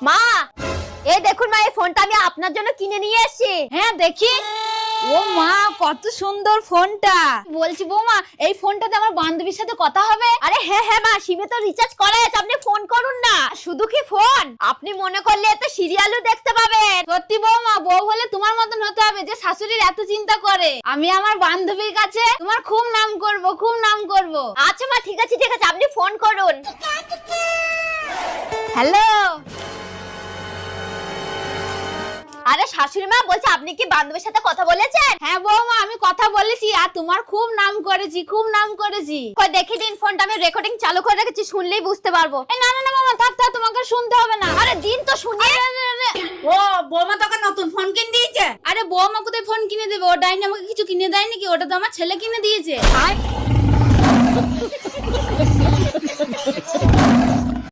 মা, এই দেখুন মা, এই ফোনটা আমি আপনার জন্য কিনে নিয়ে এসেছি। হ্যাঁ দেখি। ও মা, কত সুন্দর ফোনটা। বলছি বৌমা, এই ফোনটাতে আমার বান্ধবীর সাথে কথা হবে? আরে হ্যাঁ হ্যাঁ মা, সিমে তো রিচার্জ করা আছে, আপনি ফোন করুন না। শুধু কি ফোন, আপনি মনে করলে এত সিরিয়ালও দেখতে পাবেন। সত্যি বৌমা, বউ হলে তোমার মতন হতে হবে যে শাশুড়ির এত চিন্তা করে। আমি আমার বান্ধবীর কাছে তোমার খুব নাম করব, খুব নাম করব। আচ্ছা মা, ঠিক আছে ঠিক আছে, আপনি ফোন করুন। হ্যালো। আরে শাশুড়ি মা, বলছে আপনি কি বান্ধবীর সাথে কথা বলেছেন? হ্যাঁ বৌমা, আমি কথা বলেছি আর তোমার খুব নাম করেছি, খুব নাম করেছি। কই দেখি দিন ফোনটা, আমি রেকর্ডিং চালু করে রেখেছি, শুনলেই বুঝতে পারবো। এই না না না মামা, থাক থাক, তোমাকে শুনতে হবে না। আরে দিন তো শুনি। ও বৌমা তোকে নতুন ফোন কিনে দিয়েছে? আরে বৌমা কোথায় ফোন কিনে দেবে? ও ডাইনি আমাকে কিছু কিনে দেয় নাকি? ওটা তো আমার ছেলে কিনে দিয়েছে।